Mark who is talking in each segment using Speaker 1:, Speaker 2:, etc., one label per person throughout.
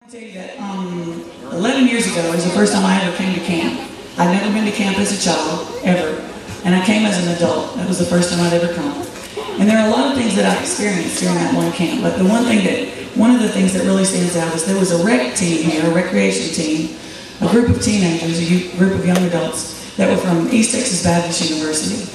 Speaker 1: I tell you that 11 years ago was the first time I ever came to camp. I'd never been to camp as a child, ever. And I came as an adult. That was the first time I'd ever come. And there are a lot of things that I experienced during that one camp. But one of the things that really stands out is there was a rec team here, a recreation team, a group of teenagers, a group of young adults that were from East Texas Baptist University.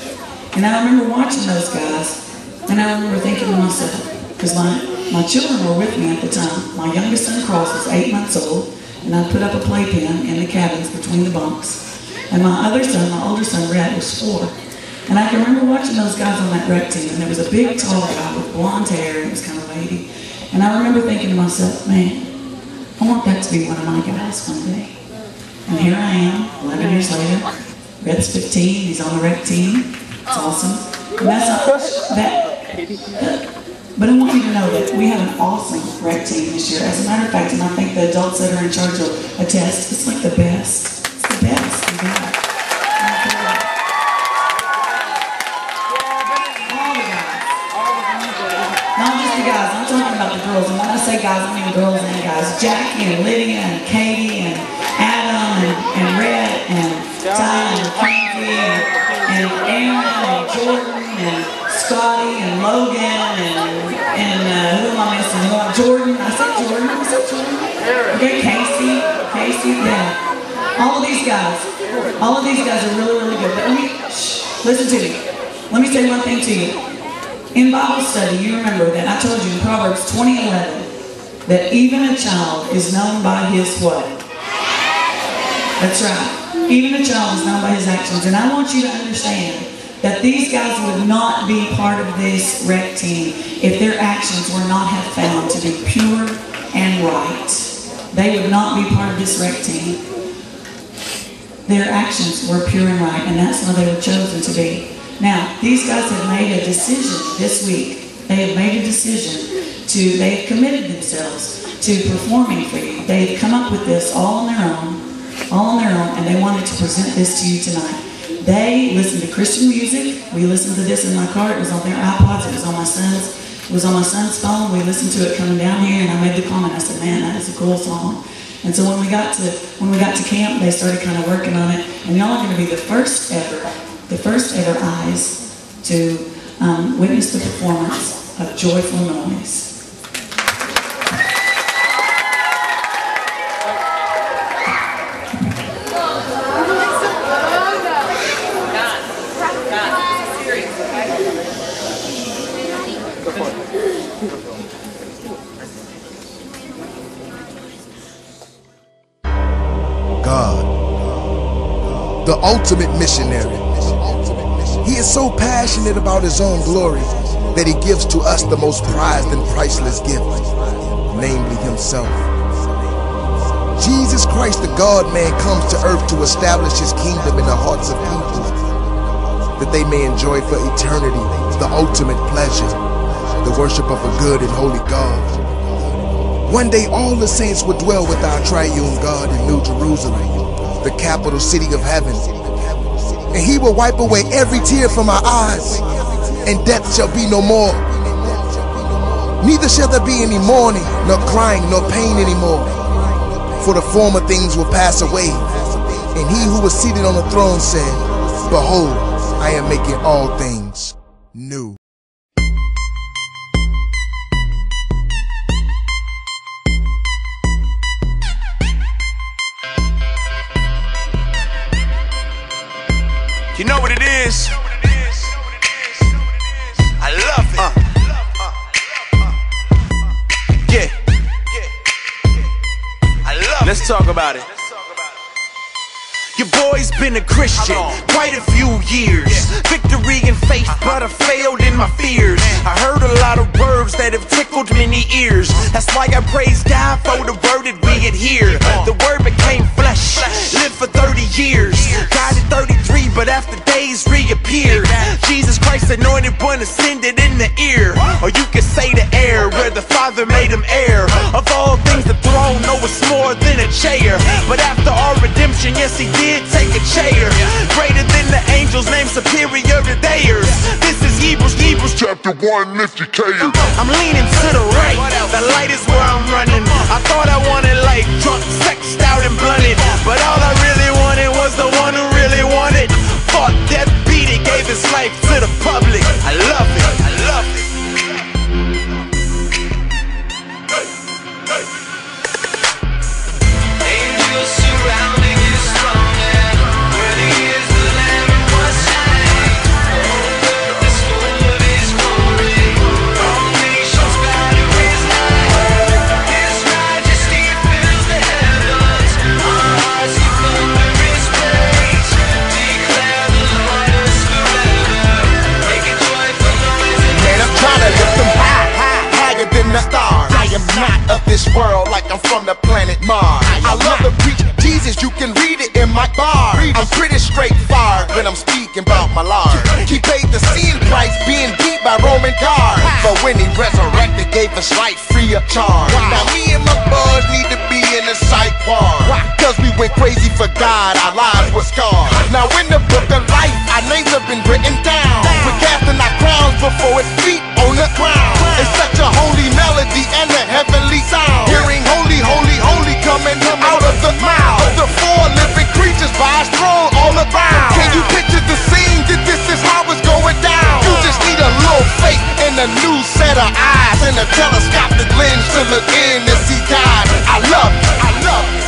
Speaker 1: And I remember watching those guys, and I remember thinking to myself, because my children were with me at the time. My youngest son, Cross, was 8 months old, and I put up a playpen in the cabins between the bunks. And my other son, my older son, Rhett, was 4. And I can remember watching those guys on that rec team, and there was a big, tall guy with blonde hair, and he was kind of wavy. And I remember thinking to myself, man, I want that to be one of my guys one day. And here I am, 11 years later. Rhett's 15, he's on the rec team. It's awesome. And that's not, but I want you to know that we have an awesome rec team this year. As a matter of fact, and I think the adults that are in charge will attest, it's like the best. It's the best. All the guys. Not just the guys, I'm talking about the girls. And when I say guys, I mean girls and guys. Jackie and Lydia and Katie and Adam and Rhett and Ty and Frankie and Aaron and Jordan and Scotty and Logan and who am I missing? Jordan. I said Jordan. Okay, Casey, yeah. All of these guys are really, really good. But listen to me. Let me say one thing to you. In Bible study, you remember that I told you in Proverbs 20:11 that even a child is known by his what? That's right. Even a child is known by his actions. And I want you to understand that these guys would not be part of this rec team if their actions were not found to be pure and right. They would not be part of this rec team. Their actions were pure and right, and that's why they were chosen to be. Now, these guys have made a decision this week. They have made a decision they've committed themselves to performing for you. They've come up with this all on their own, and they wanted to present this to you tonight. They listen to Christian music. We listened to this in my car. It was on their iPods. It was on my son's phone. We listened to it coming down here, and I made the comment. I said, "Man, that is a cool song." And so when we got to camp, they started kind of working on it. And y'all are going to be the first ever eyes to witness the performance of Joyful Noise.
Speaker 2: God, the ultimate missionary. He is so passionate about his own glory that he gives to us the most prized and priceless gift, namely himself. Jesus Christ, the God-man, comes to earth to establish his kingdom in the hearts of people, that they may enjoy for eternity the ultimate pleasure, the worship of a good and holy God. One day all the saints will dwell with our triune God in New Jerusalem, the capital city of heaven. And he will wipe away every tear from our eyes, and death shall be no more. Neither shall there be any mourning, nor crying, nor pain anymore. For the former things will pass away. And he who was seated on the throne said, "Behold, I am making all things new."
Speaker 3: You know what it is? I love it. Yeah. I love it. Let's talk about it. Your boy's been a Christian quite a few years. Victory in faith, but I failed in my fears. I heard a lot of words that have tickled many ears. That's why I praise God for the word that we adhere. The word became flesh, lived for 30 years. Died at 33, but after days reappeared. Jesus Christ, anointed one, ascended in the ear. Or you could say the air, where the Father made him heir. Of all things, the throne, no, it's more than a chair. But after our redemption, yes, he did take a chair. Greater than the angels, named superior to theirs. This is Hebrews chapter 1, if you care. I'm leaning to the right, the light is where I'm running. I thought I wanted light.
Speaker 4: from the planet Mars. I love to preach Jesus, you can read it in my bar. I'm pretty straightforward when I'm speaking about my Lord. He paid the sin price, being beat by Roman guards. But when he resurrected, gave us life free of charge. Now me and my boys need to be in the psych ward. Cause we went crazy for God, our lives were scarred. Now in the book of life, our names have been written down. We're casting our crowns before his feet on the ground. It's such a holy melody and a heavenly sound. Hearing holy, holy, holy coming out of the mouth of the four living creatures by his throne all around. Can you picture the scene that this is how it's going down? You just need a little faith and a new set of eyes and a telescopic lens to look in and see God. I love you, I love you.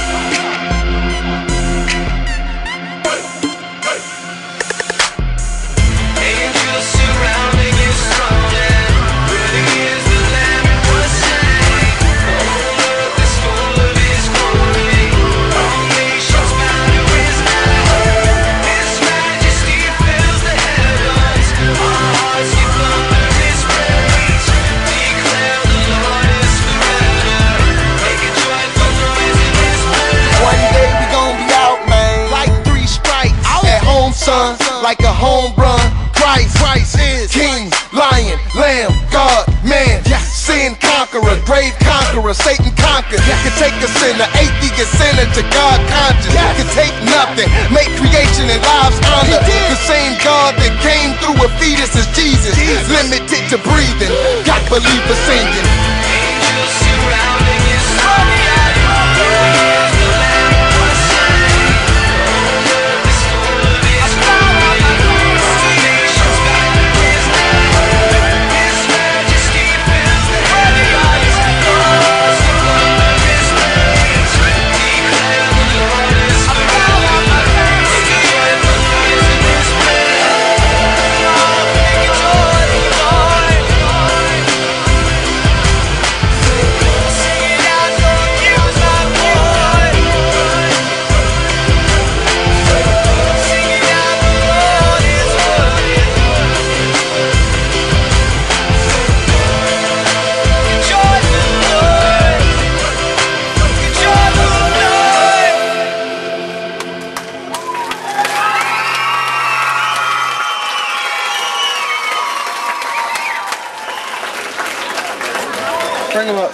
Speaker 3: Angels surrounding his throne, and worthy is the Lamb who was slain. The whole earth is full of his glory. All nations bow to his name. His majesty fills the heavens. Our hearts give thunder his praise. Declare the Lord is forever. Make a joyful noise in his praise.
Speaker 4: One day we gon' be out, man, like 3 strikes. At home, son, like a home run. Christ is King, Lion, Lamb, God, man, sin conqueror, grave conqueror, Satan conquered. Can take a sinner, atheist sinner to God conscious. Can take nothing, make creation and lives honor. The same God that came through a fetus is Jesus. Limited to breathing, got believers singing.
Speaker 3: Angels surrounding his throne, worthy is the Lamb who was slain. The whole earth is full of his glory. All nations bow to his name. His majesty fills the heavens. Our hearts give thunder his praise. Declare the Lord is forever. Make a joyful noise in his praise. Make a joyful noise. Sing it out, don't use my voice. Sing it out, the Lord is worthy. Joyful noise. Joyful noise.
Speaker 4: Bring him up.